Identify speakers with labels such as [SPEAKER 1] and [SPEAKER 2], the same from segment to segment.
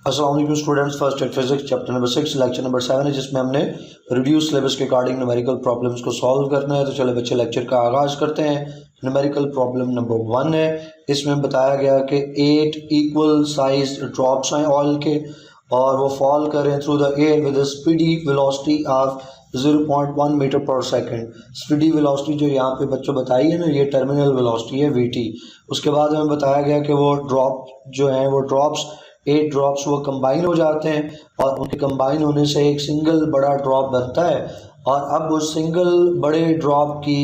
[SPEAKER 1] अस्सलाम वालेकुम students, first year physics chapter number 6 lecture number 7 है, जिसमें हमने रिड्यूस सिलेबस के अकॉर्डिंग न्यूमेरिकल प्रॉब्लम्स को सॉल्व करना है। तो चले बच्चे लेक्चर का आगाज़ करते हैं। न्यूमेरिकल प्रॉब्लम नंबर 1 है। इसमें बताया गया कि 8 इक्वल साइज ड्रॉप्स हैं ऑयल के और वो फॉल कर रहे हैं through the air with speedy velocity of 0.1 metre per second. Speedy velocity जो यहाँ पे बच्चों बताई है ना, ये टर्मिनल वेलोसिटी है वीटी। उसके बाद हमें बताया गया कि वो ड्रॉप जो हैं वो ड्रॉप्स 8 ड्रॉप्स वो कंबाइन हो जाते हैं और उनके कंबाइन होने से एक सिंगल बड़ा ड्रॉप बनता है। और अब उस सिंगल बड़े ड्रॉप की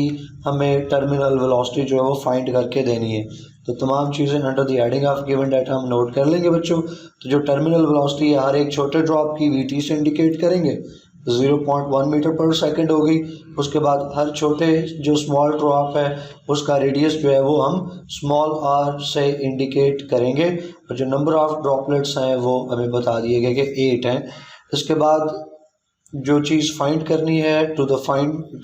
[SPEAKER 1] हमें टर्मिनल वेलोसिटी जो है वो फाइंड करके देनी है। तो तमाम चीज़ें under the heading of given data हम नोट कर लेंगे बच्चों। तो जो टर्मिनल वेलोसिटी है हर एक छोटे ड्रॉप की वीटी से इंडिकेट करेंगे, 0.1 मीटर पर सेकंड होगी। उसके बाद हर छोटे जो स्मॉल ड्रॉप है उसका रेडियस जो है वो हम स्मॉल आर से इंडिकेट करेंगे और जो नंबर ऑफ ड्रॉपलेट्स हैं वो हमें बता दिए गए कि 8 हैं। इसके बाद जो चीज़ फाइंड करनी है टू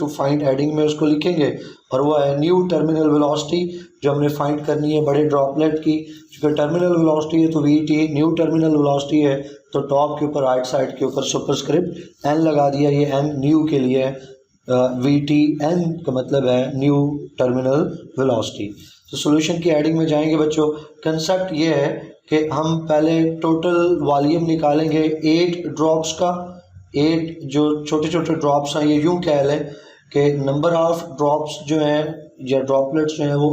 [SPEAKER 1] फाइंड हेडिंग में उसको लिखेंगे और वो है न्यू टर्मिनल वेलोसिटी जो हमने फाइंड करनी है बड़े ड्रॉपलेट की। क्योंकि टर्मिनल वेलोसिटी है तो we T new terminal velocity है, तो टॉप के ऊपर राइट साइड के ऊपर सुपरस्क्रिप्ट एन लगा दिया। ये एन न्यू के लिए वी टी एन का मतलब है न्यू टर्मिनल वेलोसिटी। तो सोल्यूशन की हेडिंग में जाएंगे बच्चों। कंसेप्ट ये है कि हम पहले टोटल वॉल्यूम निकालेंगे 8 ड्रॉप्स का। 8 जो छोटे छोटे ड्रॉप्स हैं, ये यूं कह लें कि नंबर ऑफ ड्रॉप्स जो हैं या ड्रॉपलेट्स जो हैं वो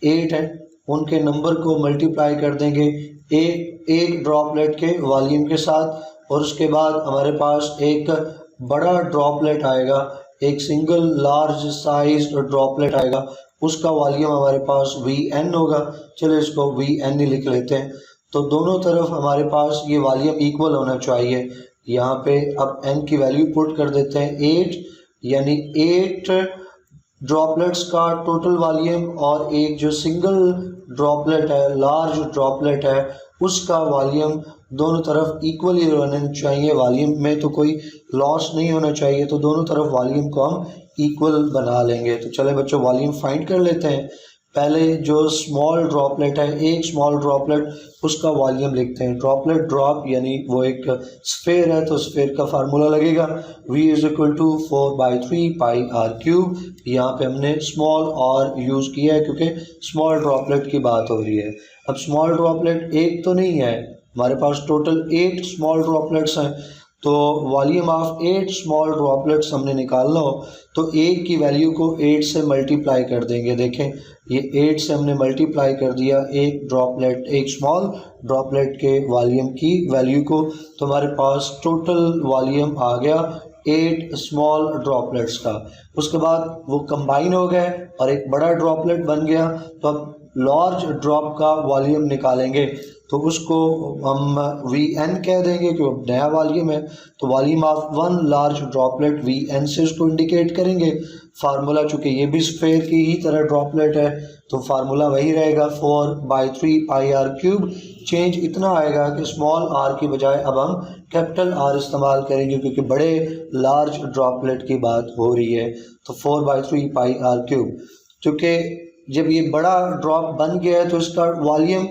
[SPEAKER 1] 8 हैं, उनके नंबर को मल्टीप्लाई कर देंगे एक ड्रॉपलेट के वॉल्यूम के साथ। और उसके बाद हमारे पास एक बड़ा ड्रॉपलेट आएगा, एक सिंगल लार्ज साइज ड्रॉपलेट आएगा, उसका वॉल्यूम हमारे पास वी एन होगा। चलो इसको वी एन ही लिख लेते हैं। तो दोनों तरफ हमारे पास ये वॉल्यूम इक्वल होना चाहिए। यहाँ पे अब n की वैल्यू पुट कर देते हैं 8, यानी 8 ड्रॉपलेट्स का टोटल वॉल्यूम और एक जो सिंगल ड्रॉपलेट है, लार्ज ड्रॉपलेट है, उसका वॉल्यूम दोनों तरफ इक्वली रहना चाहिए। वॉल्यूम में तो कोई लॉस नहीं होना चाहिए, तो दोनों तरफ वॉल्यूम को हम इक्वल बना लेंगे। तो चले बच्चों वॉल्यूम फाइंड कर लेते हैं। पहले जो स्मॉल ड्रॉपलेट है, एक स्मॉल ड्रॉपलेट, उसका वॉल्यूम लिखते हैं। ड्रॉपलेट ड्रॉप यानी वो एक स्फेयर है तो स्फेयर का फार्मूला लगेगा v is equal to 4/3 pi R cube. यहाँ पे हमने स्मॉल आर यूज़ किया है क्योंकि स्मॉल ड्रॉपलेट की बात हो रही है। अब स्मॉल ड्रॉपलेट एक तो नहीं है, हमारे पास टोटल 8 स्मॉल ड्रॉपलेट्स हैं। तो वॉल्यूम ऑफ 8 स्मॉल ड्रॉपलेट्स हमने निकालना हो तो 8 की वैल्यू को 8 से मल्टीप्लाई कर देंगे। देखें ये 8 से हमने मल्टीप्लाई कर दिया एक ड्रॉपलेट, एक स्मॉल ड्रॉपलेट के वॉल्यूम की वैल्यू को, तो हमारे पास टोटल वॉल्यूम आ गया 8 स्मॉल ड्रॉपलेट्स का। उसके बाद वो कंबाइन हो गए और एक बड़ा ड्रॉपलेट बन गया। तो अब लार्ज ड्रॉप का वॉल्यूम निकालेंगे तो उसको हम वी एन कह देंगे क्योंकि नया वॉल्यूम है। तो volume of 1 large droplet V N से उसको इंडिकेट करेंगे। फार्मूला चूँकि ये भी स्फेयर की ही तरह ड्रॉपलेट है तो फार्मूला वही रहेगा 4/3 पाई आर क्यूब। चेंज इतना आएगा कि स्मॉल आर की बजाय अब हम कैपिटल आर इस्तेमाल करेंगे क्योंकि बड़े लार्ज ड्रॉपलेट की बात हो रही है। तो 4/3 पाई आर क्यूब। चूँकि जब ये बड़ा ड्रॉप बन गया है तो इसका वॉल्यूम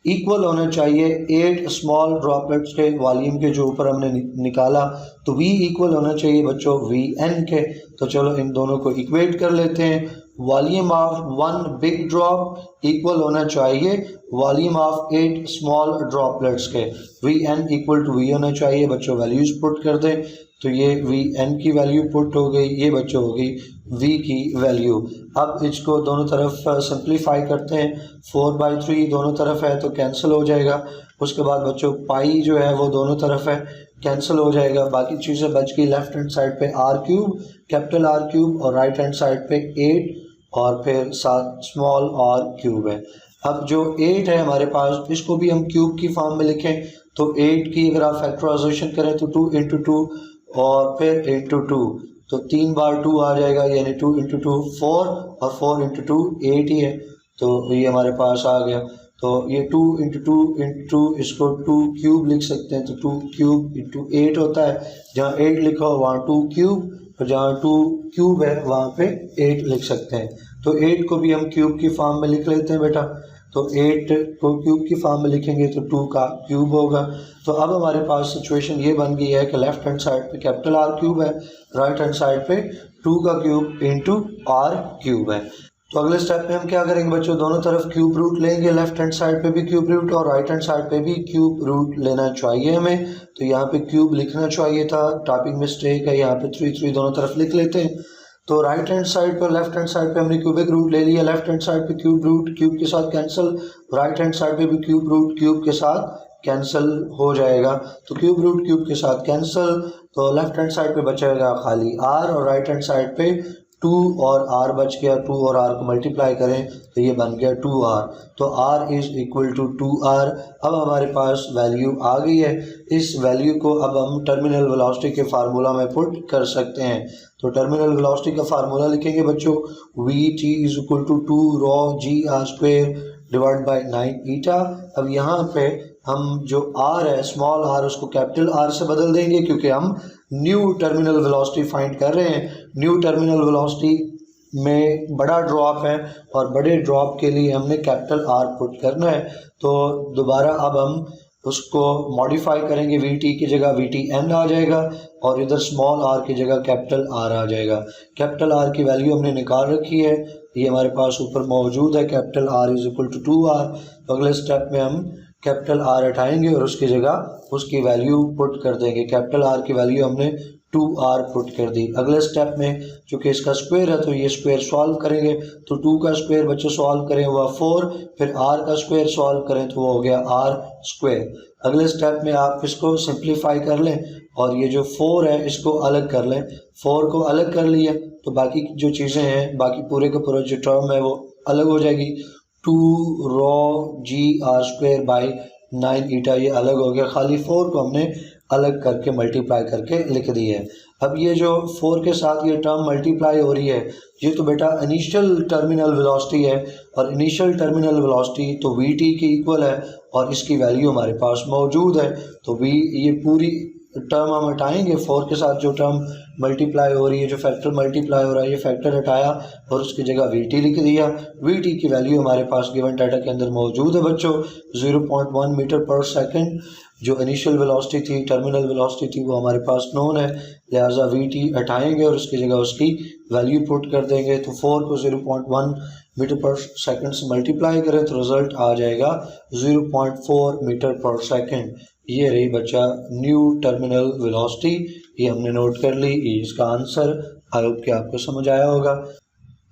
[SPEAKER 1] इक्वल होना चाहिए 8 स्मॉल ड्रॉपलेट्स के वॉल्यूम के जो ऊपर हमने निकाला, तो v इक्वल होना चाहिए बच्चों वी एन के। तो चलो इन दोनों को इक्वेट कर लेते हैं। Volume of 1 big drop equal होना चाहिए वॉल्यूम ऑफ 8 स्मॉल ड्रॉपलेट्स के। V N equal to V होना चाहिए बच्चों। वैल्यूज पुट कर दें तो ये वी एन की वैल्यू पुट हो गई, ये बच्चों हो गई v की वैल्यू। अब इसको दोनों तरफ सिंप्लीफाई करते हैं। 4/3 दोनों तरफ है तो कैंसिल हो जाएगा। उसके बाद बच्चों पाई जो है वो दोनों तरफ है, कैंसिल हो जाएगा। बाकी चीज़ें बच गई। लेफ्ट हैंड साइड पे R cube, capital R cube, और राइट हैंड साइड पे 8 और फिर साथ स्मॉल आर क्यूब है। अब जो 8 है हमारे पास, इसको भी हम क्यूब की फॉर्म में लिखें तो 8 की अगर आप फैक्टराइजेशन करें तो 2 × 2 और फिर 8 × 2, तो 3 बार 2 आ जाएगा, यानी 2 × 2 4 और 4 × 2 8 ही है। तो ये हमारे पास आ गया। तो ये 2 × 2 × 2 इसको 2 क्यूब लिख सकते हैं। तो 2 क्यूब × 8 होता है। जहाँ 8 लिखा हो वहाँ 2 क्यूब, और जहाँ 2 क्यूब है वहाँ पे 8 लिख सकते हैं। तो 8 को भी हम क्यूब की फॉर्म में लिख लेते हैं बेटा। तो 8 को क्यूब की फॉर्म में लिखेंगे तो 2 का क्यूब होगा। तो अब हमारे पास सिचुएशन ये बन गई है कि लेफ्ट हैंड साइड पे कैपिटल आर क्यूब है, राइट हैंड साइड पे 2 का क्यूब इंटू आर क्यूब है। तो अगले स्टेप में हम क्या करेंगे बच्चों, दोनों तरफ क्यूब रूट लेंगे, लेफ्ट हैंड साइड पे भी क्यूब रूट और राइट हैंड साइड पे भी क्यूब रूट लेना चाहिए हमें। तो यहाँ पे क्यूब लिखना चाहिए था, टाइपिंग मिस्टेक है, यहाँ पे 3 दोनों तरफ लिख लेते हैं। तो राइट हैंड साइड पर लेफ्ट हैंड साइड पे हमने क्यूबिक रूट ले लिया, लेफ्ट हैंड साइड पे क्यूब रूट क्यूब के साथ कैंसिल, राइट हैंड साइड पे भी क्यूब रूट क्यूब के साथ कैंसिल हो जाएगा। तो क्यूब रूट क्यूब के साथ कैंसिल, तो लेफ्ट हैंड साइड पे बचेगा खाली आर और राइट हैंड साइड पे 2 और आर बच गया। 2 और आर को मल्टीप्लाई करें तो ये बन गया 2r। तो r is equal to 2r। अब हमारे पास वैल्यू आ गई है। इस वैल्यू को अब हम टर्मिनल वेलोसिटी के फार्मूला में पुट कर सकते हैं। तो टर्मिनल वेलोसिटी का फार्मूला लिखेंगे बच्चों, vt is equal to 2 rho g r square divide by 9 eta. अब यहाँ पे हम जो r है स्मॉल r उसको कैपिटल R से बदल देंगे, क्योंकि हम न्यू टर्मिनल वेलोसिटी फाइंड कर रहे हैं। न्यू टर्मिनल वेलोसिटी में बड़ा ड्रॉप है और बड़े ड्रॉप के लिए हमने कैपिटल R पुट करना है। तो दोबारा अब हम उसको मॉडिफाई करेंगे, vt की जगह vtn आ जाएगा और इधर स्मॉल r की जगह कैपिटल R आ जाएगा। कैपिटल R की वैल्यू हमने निकाल रखी है, ये हमारे पास ऊपर मौजूद है, capital R is equal to 2r। तो अगले स्टेप में हम कैपिटल R हटाएंगे और उसकी जगह उसकी वैल्यू पुट कर देंगे। कैपिटल R की वैल्यू हमने 2r पुट कर दी। अगले स्टेप में चूँकि इसका स्क्वायर है तो ये स्क्वायर सॉल्व करेंगे। तो 2 का स्क्वायर बच्चों सॉल्व करें हुआ 4, फिर r का स्क्वायर सॉल्व करें तो वो हो गया r स्क्वायर। अगले स्टेप में आप इसको सिंप्लीफाई कर लें और ये जो 4 है इसको अलग कर लें। 4 को अलग कर लिया तो बाकी जो चीज़ें हैं, बाकी पूरे का पूरा जो टर्म है वो अलग हो जाएगी। 2 rho g r square by 9 ईटा ये अलग हो गया, खाली 4 को हमने अलग करके मल्टीप्लाई करके लिख दी है। अब ये जो 4 के साथ ये टर्म मल्टीप्लाई हो रही है, ये तो बेटा इनिशियल टर्मिनल वेलोसिटी है और इनिशियल टर्मिनल वेलोसिटी तो vt की इक्वल है और इसकी वैल्यू हमारे पास मौजूद है। तो v ये पूरी टर्म हम हटाएंगे, 4 के साथ जो टर्म मल्टीप्लाई हो रही है, जो फैक्टर मल्टीप्लाई हो रहा है, ये फैक्टर हटाया और उसकी जगह vt लिख दिया। vt की वैल्यू हमारे पास गिवन डाटा के अंदर मौजूद है बच्चों, 0.1 मीटर पर सेकंड। जो इनिशियल वेलोसिटी थी, टर्मिनल वेलोसिटी थी, वो हमारे पास नोन है, लिहाजा vt हटाएंगे और उसकी जगह उसकी वैल्यू पुट कर देंगे। तो 4 को 0.1 मीटर पर सेकंड से मल्टीप्लाई करें तो रिजल्ट आ जाएगा 0.4 मीटर पर सेकंड। ये रही बच्चा न्यू टर्मिनल वेलोसिटी, ये हमने नोट कर ली, ये इसका आंसर। आई होप कि आपको समझ आया होगा।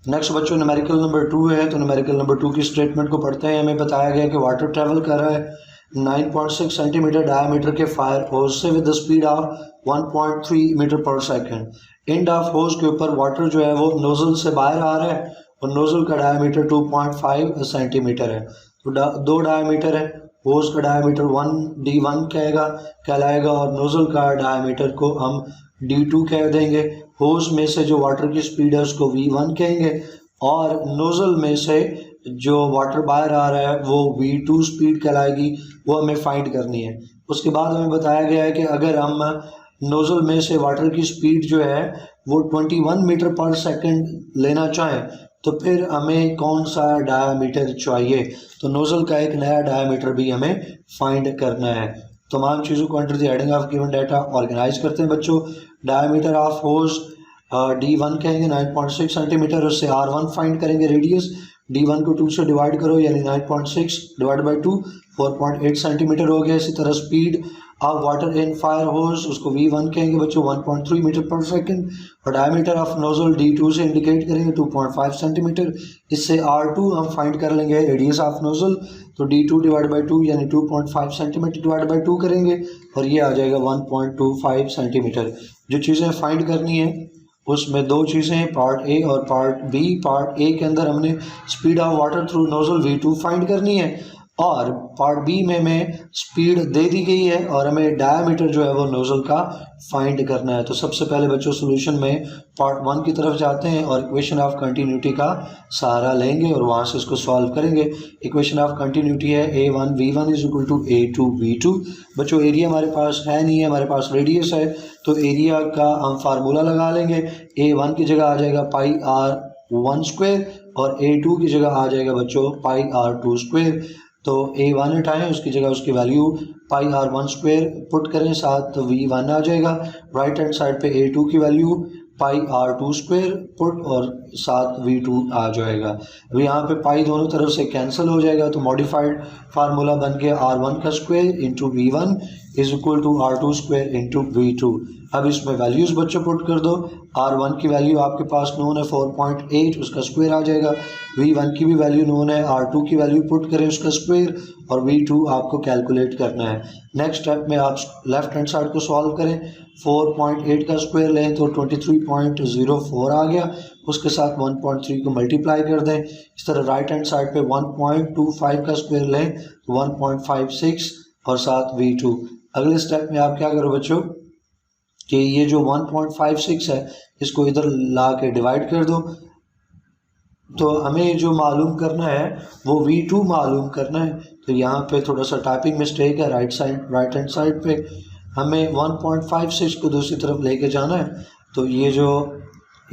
[SPEAKER 1] नेक्स्ट बच्चों न्यूमेरिकल नंबर 2 है। तो न्यूमेरिकल नंबर 2 की स्टेटमेंट को पढ़ते हैं। हमें बताया गया कि वाटर ट्रेवल कर रहा है 9.6 सेंटीमीटर डायमीटर के फायर होज से with the speed of 1.3 metre per second. End of hose के ऊपर वाटर जो है वो नोजल से बाहर आ रहा है और नोजल का डायमीटर 2.5 सेंटीमीटर है। तो दो डायमीटर है, होज का डायमीटर 1d1 कहलाएगा और नोजल का डायमीटर को हम d2 कह देंगे। होज में से जो वाटर की स्पीड है उसको v1 कहेंगे और नोजल में से जो वाटर बाहर आ रहा है वो v2 स्पीड कहलाएगी, वो हमें फाइंड करनी है। उसके बाद हमें बताया गया है कि अगर हम नोजल में से वाटर की स्पीड जो है वो 21 मीटर पर सेकंड लेना चाहें तो फिर हमें कौन सा डायामीटर चाहिए। तो नोजल का एक नया डायामीटर भी हमें फाइंड करना है। तमाम चीज़ों को under the heading of given data organise करते हैं बच्चों। डायामीटर ऑफ होज d1 कहेंगे 9.6 सेंटीमीटर, उससे r1 फाइंड करेंगे रेडियस। d1 को 2 से डिवाइड करो यानी 9.6 डिवाइड बाई 2 4.8 सेंटीमीटर हो गया। इसी तरह speed of water in fire hose उसको v1 कहेंगे बच्चों 1.3 मीटर पर सेकंड और डायमीटर ऑफ नोजल d2 से इंडिकेट करेंगे 2.5 सेंटीमीटर। इससे r2 हम फाइंड कर लेंगे रेडियस ऑफ नोजल, तो d2 डिवाइड बाई 2 यानी 2.5 सेंटीमीटर डिवाइड बाई 2 करेंगे और ये आ जाएगा 1.25 सेंटीमीटर। जो चीज़ें फाइंड करनी है उसमें दो चीज़ें हैं, पार्ट ए और पार्ट बी। पार्ट ए के अंदर हमने speed of water through nozzle v2 find करनी है और पार्ट बी में हमें स्पीड दे दी गई है और हमें डायमीटर जो है वो नोजल का फाइंड करना है। तो सबसे पहले बच्चों सोल्यूशन में पार्ट 1 की तरफ जाते हैं और इक्वेशन ऑफ कंटिन्यूटी का सहारा लेंगे और वहाँ से इसको सॉल्व करेंगे। इक्वेशन ऑफ कंटिन्यूटी है a1 v1 is equal to a2 v2। बच्चों एरिया हमारे पास है नहीं है, हमारे पास रेडियस है, तो एरिया का हम फार्मूला लगा लेंगे। a1 की जगह आ जाएगा पाई r1 स्क्वायर और A2 की जगह आ जाएगा बच्चों पाई R2 स्क्वायर। तो A1 हटाएं, उसकी जगह उसकी value pi R1 square put करें, साथ V1 आ जाएगा। राइट हैंड साइड पे A2 की value pi R2 square put और साथ V2 आ जाएगा। अब यहाँ पे पाई दोनों तरफ से कैंसिल हो जाएगा, तो मॉडिफाइड फार्मूला बन गया R1 का square into V1 is equal to R2 square into V2। अब इसमें वैल्यूज़ बच्चों पुट कर दो। R1 की वैल्यू आपके पास नोन है 4.8, उसका स्क्वायर आ जाएगा। V1 की भी वैल्यू नोन है, R2 की वैल्यू पुट करें उसका स्क्वायर, और V2 आपको कैलकुलेट करना है। नेक्स्ट स्टेप में आप लेफ्ट हैंड साइड को सॉल्व करें। 4.8 का स्क्वायर लें तो 23.04 आ गया, उसके साथ 1.3 को मल्टीप्लाई कर दें। इस तरह राइट हैंड साइड पे 1.25 का स्क्वायर लें तो 1.56 और साथ V2। अगले स्टेप में आप क्या करो बच्चों कि ये जो 1.56 है इसको इधर ला के डिवाइड कर दो। तो हमें जो मालूम करना है वो V2 मालूम करना है। तो यहाँ पे थोड़ा सा टाइपिंग मिस्टेक है, राइट हैंड साइड पे हमें 1.56 को दूसरी तरफ लेके जाना है। तो ये जो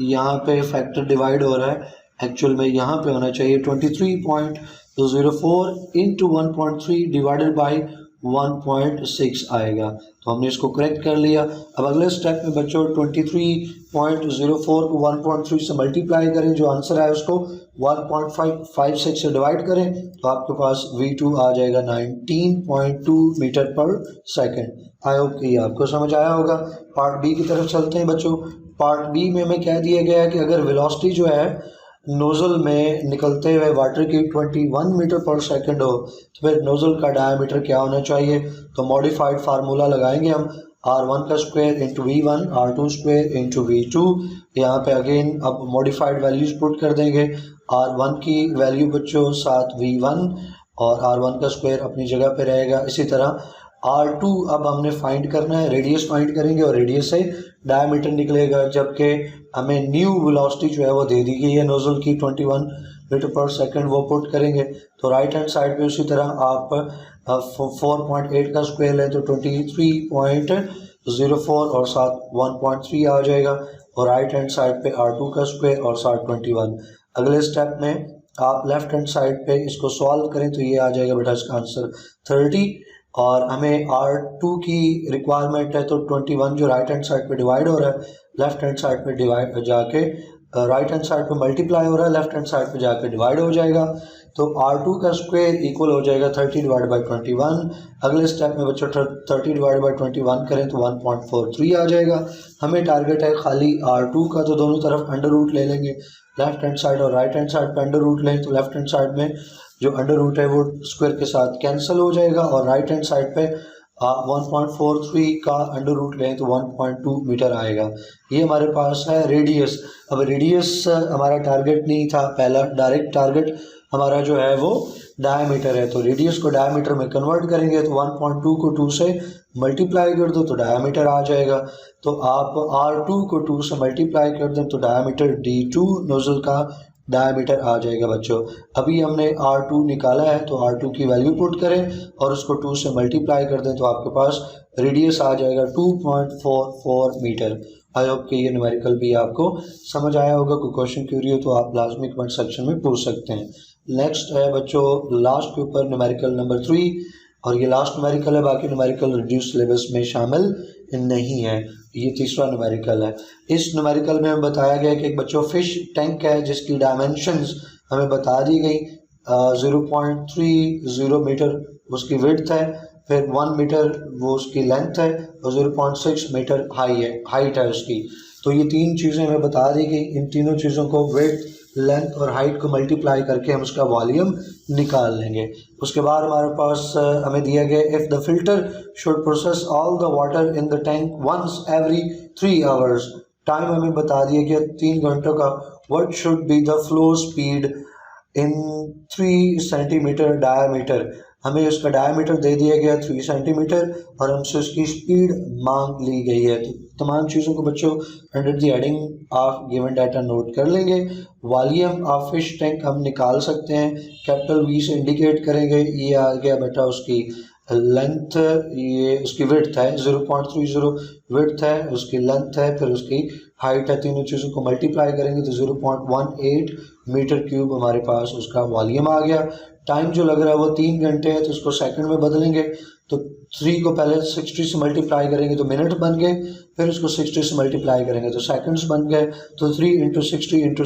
[SPEAKER 1] यहाँ पे फैक्टर डिवाइड हो रहा है एक्चुअल में यहाँ पे होना चाहिए 23.04 इंटू 1.3 डिवाइडेड बाई 1.6 आएगा। तो हमने इसको करेक्ट कर लिया। अब अगले स्टेप में बच्चों 23.04 को 1.3 से मल्टीप्लाई करें, जो आंसर है उसको 1.56 से डिवाइड करें तो आपके पास V2 आ जाएगा 19.2 metre per second. I hope कि ये आपको समझ आया होगा। पार्ट बी की तरफ चलते हैं बच्चों। पार्ट बी में हमें कह दिया गया है कि अगर वेलोसिटी जो है नोज़ल में निकलते हुए वाटर की 21 मीटर पर सेकंड हो तो फिर नोज़ल का डायमीटर क्या होना चाहिए। तो मॉडिफाइड फार्मूला लगाएंगे हम R1 का square into V1, R2 square into V2। यहाँ पे अगेन अब मॉडिफाइड वैल्यूज पुट कर देंगे। R1 की वैल्यू बच्चों साथ V1 और R1 का स्क्वायर अपनी जगह पे रहेगा। इसी तरह R2 अब हमने फाइंड करना है, रेडियस फाइंड करेंगे और रेडियस से डायमीटर निकलेगा, जबकि हमें न्यू वेलोसिटी जो है वो दे दी गई है नोज़ल की 21 मीटर पर सेकंड, वो पुट करेंगे। तो राइट हैंड साइड पे उसी तरह आप 4.8 का स्क्वायर लें तो 23.04 और साथ 1.3 आ जाएगा, और राइट हैंड साइड पे R2 का स्क्वायर और साथ 21। अगले स्टेप में आप लेफ्ट हैंड साइड पे इसको सॉल्व करें तो ये आ जाएगा बेटा इसका आंसर 30, और हमें R2 की रिक्वायरमेंट है तो 21 जो राइट हैंड साइड पे डिवाइड हो रहा है लेफ्ट हैंड साइड पे डिवाइड जाके राइट हैंड साइड पे मल्टीप्लाई हो रहा है, लेफ्ट हैंड साइड पे जाके डिवाइड हो जाएगा। तो R2 का स्क्वायर इक्वल हो जाएगा 30 डिवाइड बाई 21। अगले स्टेप में बच्चों 30 डिवाइड बाई 21 करें तो 1.43 आ जाएगा। हमें टारगेट है खाली R2 का, तो दोनों तरफ अंडर रूट ले लेंगे, लेफ्ट हैंड साइड और राइट हैंड साइड पे अंडर रूट लें तो लेफ्ट हैंड साइड में जो अंडर रूट है वो स्क्वायर के साथ कैंसिल हो जाएगा, और राइट हैंड साइड पे 1.43 का अंडर रूट लें तो 1.2 मीटर आएगा। ये हमारे पास है रेडियस। अब रेडियस हमारा टारगेट नहीं था, पहला डायरेक्ट टारगेट हमारा जो है वो डायमीटर है। तो रेडियस को डायमीटर में कन्वर्ट करेंगे तो 1.2 को 2 से मल्टीप्लाई कर दो तो डायमीटर आ जाएगा। तो आप R2 को 2 से मल्टीप्लाई कर दें तो डायमीटर D2 नोज़ल का डायमीटर आ जाएगा बच्चों। अभी हमने R2 निकाला है तो R2 की वैल्यू पुट करें और उसको 2 से मल्टीप्लाई कर दें तो आपके पास रेडियस आ जाएगा 2.44 मीटर। आई होप कि ये न्यूमेरिकल भी आपको समझ आया होगा। कोई क्वेश्चन क्यूरी हो तो आप लाजमी कमेंट सेक्शन में पूछ सकते हैं। नेक्स्ट है बच्चों लास्ट पेपर न्यूमेरिकल नंबर 3, और ये लास्ट न्यूमेरिकल है, बाकी न्यूमेरिकल रिड्यूस सिलेबस में शामिल नहीं है। ये तीसरा न्यूमेरिकल है। इस न्यूमेरिकल में हमें बताया गया कि एक बच्चों फिश टैंक है जिसकी डायमेंशंस हमें बता दी गई। 0.30 मीटर उसकी विड्थ है, फिर 1 मीटर वो उसकी लेंथ है और 0.6 मीटर हाइट है उसकी। तो ये तीन चीज़ें हमें बता दी गई। इन तीनों चीज़ों को विड्थ, लेंथ और हाइट को मल्टीप्लाई करके हम उसका वॉल्यूम निकाल लेंगे। उसके बाद हमारे पास हमें दिया गया if the filter should process all the water in the tank once every 3 hours. Time हमें बता दिया गया 3 घंटों का। What should be the flow speed in 3 centimetre diameter. हमें उसका डायमीटर दे दिया गया 3 सेंटीमीटर और हमसे उसकी स्पीड मांग ली गई है। तो तमाम चीज़ों को बच्चों under the heading of given data note कर लेंगे। वॉल्यूम ऑफ फिश टैंक हम निकाल सकते हैं, कैपिटल वी से इंडिकेट करेंगे। ये आ गया बेटा उसकी लेंथ ये उसकी विड्थ है 0.30 विड्थ है, उसकी लेंथ है, फिर उसकी हाइट है। तीनों चीज़ों को मल्टीप्लाई करेंगे तो 0.18 मीटर क्यूब हमारे पास उसका वॉल्यूम आ गया। टाइम जो लग रहा है वो 3 घंटे है, तो उसको सेकंड में बदलेंगे। तो 3 को पहले 60 से मल्टीप्लाई करेंगे तो मिनट बन गए, फिर उसको 60 से मल्टीप्लाई करेंगे तो सेकंड्स बन गए। तो 3 ×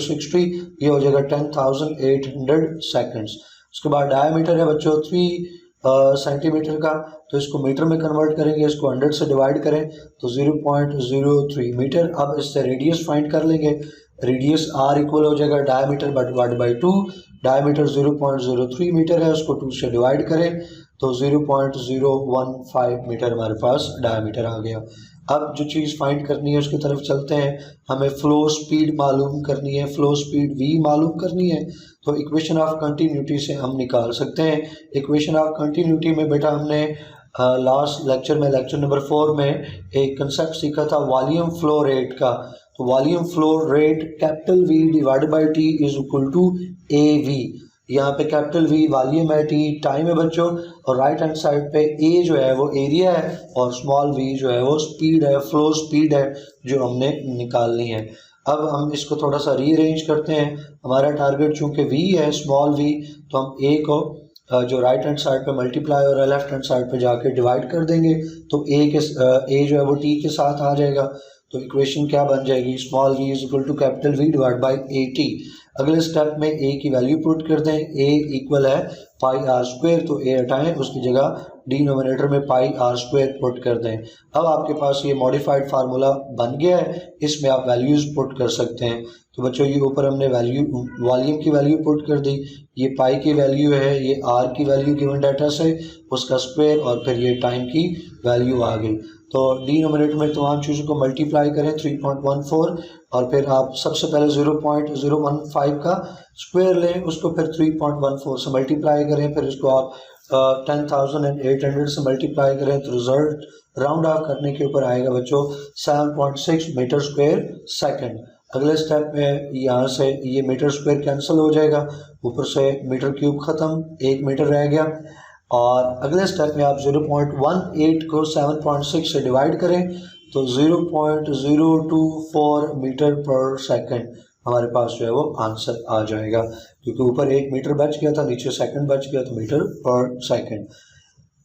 [SPEAKER 1] 60 ये हो जाएगा 10,800 सेकंड्स। उसके बाद डायमीटर है बच्चों 3 सेंटीमीटर का, तो इसको मीटर में कन्वर्ट करेंगे, इसको 100 से डिवाइड करें तो 0.03 मीटर। अब इससे रेडियस फाइंड कर लेंगे। रेडियस r इक्वल हो जाएगा diameter divide by 2। Diameter 0.03 metre है, उसको 2 से डिवाइड करें तो 0.015 मीटर हमारे पास डायमीटर आ गया। अब जो चीज़ फाइंड करनी है उसकी तरफ चलते हैं। हमें फ्लो स्पीड मालूम करनी है, फ्लो स्पीड v मालूम करनी है। तो इक्वेशन ऑफ कंटिन्यूटी से हम निकाल सकते हैं। इक्वेशन ऑफ कंटिन्यूटी में बेटा हमने लास्ट लेक्चर में, लेक्चर नंबर 4 में एक कंसेप्ट सीखा था वॉल्यूम फ्लो रेट का। तो volume flow rate capital V divided by T is equal to AV। यहाँ पे कैपिटल V वॉल्यूम है, T टाइम है बच्चों, और राइट हैंड साइड पे A जो है वो एरिया है और स्मॉल v जो है वो स्पीड है, फ्लो स्पीड है जो हमने निकालनी है। अब हम इसको थोड़ा सा रीअरेंज करते हैं। हमारा टारगेट चूंकि v है, स्मॉल v, तो हम A को जो राइट हैंड साइड पे मल्टीप्लाई और लेफ्ट हैंड साइड पे जाके डिवाइड कर देंगे तो A जो है वो T के साथ आ जाएगा। तो इक्वेशन क्या बन जाएगी, small v is equal to capital V divide by AT। अगले स्टेप में A की वैल्यू पुट कर दें। A इक्वल है पाई आर स्क्वायर, तो A हटाएं, उसकी जगह डिनोमिनेटर में पाई आर स्क्वायर पुट कर दें। अब आपके पास ये मॉडिफाइड फार्मूला बन गया है, इसमें आप वैल्यूज़ पुट कर सकते हैं। तो बच्चों ये ऊपर हमने वॉल्यूम की वैल्यू पुट कर दी, ये पाई की वैल्यू है, ये आर की वैल्यू गिवन डाटा से, उसका स्क्वायर, और फिर ये टाइम की वैल्यू आ गई। तो डिनोमिनेटर में तमाम चीज़ों को मल्टीप्लाई करें 3.14, और फिर आप सबसे पहले 0.015 का स्क्वायर लें, उसको फिर 3.14 से मल्टीप्लाई करें, फिर इसको आप 10,800 से मल्टीप्लाई करें तो रिजल्ट राउंड ऑफ करने के ऊपर आएगा बच्चों 7.6 मीटर स्क्वायर सेकंड। अगले स्टेप में यहाँ से ये मीटर स्क्वायर कैंसिल हो जाएगा, ऊपर से मीटर क्यूब ख़त्म, 1 मीटर रह गया। और अगले स्टेप में आप 0.18 को 7.6 से डिवाइड करें तो 0.024 मीटर पर सेकंड हमारे पास जो है वो आंसर आ जाएगा, क्योंकि ऊपर 1 मीटर बच गया था, नीचे सेकंड बच गया, तो मीटर पर सेकंड।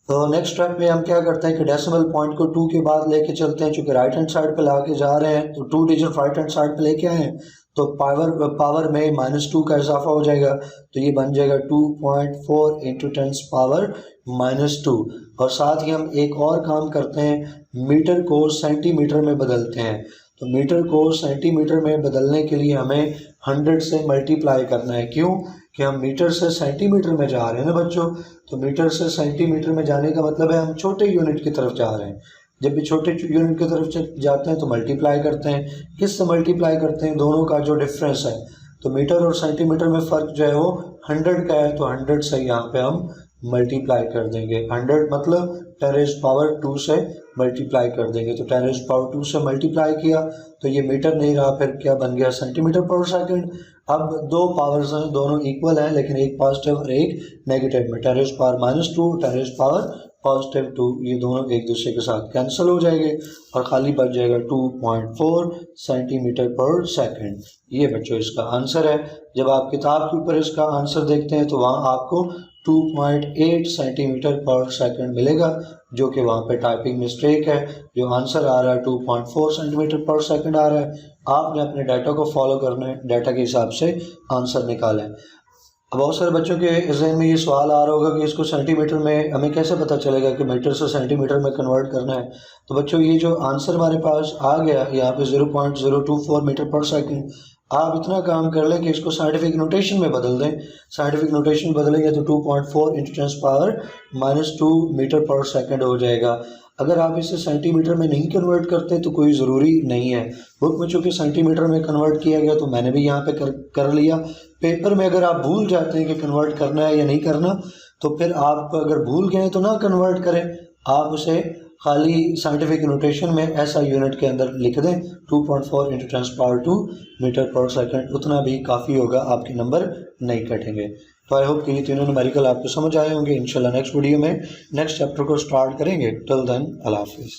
[SPEAKER 1] तो नेक्स्ट स्टेप में हम क्या करते हैं कि डेसिमल पॉइंट को 2 के बाद लेके चलते हैं, चूँकि राइट हैंड साइड पे ला के जा रहे हैं तो 2 डिजिट राइट हैंड साइड पे लेके आए हैं तो पावर में -2 का इजाफा हो जाएगा, तो ये बन जाएगा 2.4 × 10 पावर -2। और साथ ही हम एक और काम करते हैं, मीटर को सेंटीमीटर में बदलते हैं। तो मीटर को सेंटीमीटर में बदलने के लिए हमें 100 से मल्टीप्लाई करना है। क्यों कि हम मीटर से सेंटीमीटर में जा रहे हैं ना बच्चों, तो मीटर से सेंटीमीटर में जाने का मतलब है हम छोटे यूनिट की तरफ जा रहे हैं। जब भी छोटे यूनिट की तरफ जाते हैं तो मल्टीप्लाई करते हैं। किस से मल्टीप्लाई करते हैं, दोनों का जो डिफरेंस है। तो मीटर और सेंटीमीटर में फ़र्क जो है वो 100 का है, तो 100 से यहाँ पे हम मल्टीप्लाई कर देंगे। 100 मतलब 10⁻² से मल्टीप्लाई कर देंगे, तो 10⁻² से मल्टीप्लाई किया तो ये मीटर नहीं रहा, फिर क्या बन गया, सेंटीमीटर पर सेकंड। अब दो पावर्स हैं, दोनों इक्वल हैं, लेकिन एक पॉजिटिव और एक नेगेटिव में 10⁻², 10⁻², ये दोनों एक दूसरे के साथ कैंसिल हो जाएंगे और खाली बच जाएगा 2.4 सेंटीमीटर पर सेकंड। ये बच्चों इसका आंसर है। जब आप किताब के ऊपर इसका आंसर देखते हैं तो वहाँ आपको 2.8 सेंटीमीटर पर सेकंड मिलेगा, जो कि वहाँ पे टाइपिंग मिस्टेक है। जो आंसर आ रहा है 2.4 सेंटीमीटर पर सेकंड आ रहा है। आपने अपने डाटा को फॉलो करना है, डाटा के हिसाब से आंसर निकालें। अब बहुत सारे बच्चों के जहन में ये सवाल आ रहा होगा कि इसको सेंटीमीटर में हमें कैसे पता चलेगा कि मीटर से सेंटीमीटर में कन्वर्ट करना है। तो बच्चों ये जो आंसर हमारे पास आ गया यहाँ पे 0.024 मीटर पर सेकंड, आप इतना काम कर लें कि इसको साइंटिफिक नोटेशन में बदल दें। साइंटिफिक नोटेशन बदलेंगे तो 2.4 × 10⁻² मीटर पर सेकंड हो जाएगा। अगर आप इसे सेंटीमीटर में नहीं कन्वर्ट करते तो कोई ज़रूरी नहीं है। बुक में चूँकि सेंटीमीटर में कन्वर्ट किया गया तो मैंने भी यहाँ पे कर लिया। पेपर में अगर आप भूल जाते हैं कि कन्वर्ट करना है या नहीं करना, तो फिर आप अगर भूल गए तो ना कन्वर्ट करें, आप उसे खाली साइंटिफिक नोटेशन में ऐसा यूनिट के अंदर लिख दें 2.4 × 10⁻² मीटर पर सेकंड, उतना भी काफ़ी होगा, आपके नंबर नहीं कटेंगे। तो आई होप कि ये तीनों न्यूमेरिकल आपको समझ आए होंगे। इंशाल्लाह नेक्स्ट वीडियो में नेक्स्ट चैप्टर को स्टार्ट करेंगे। टिल देन अल्लाह हाफिज़।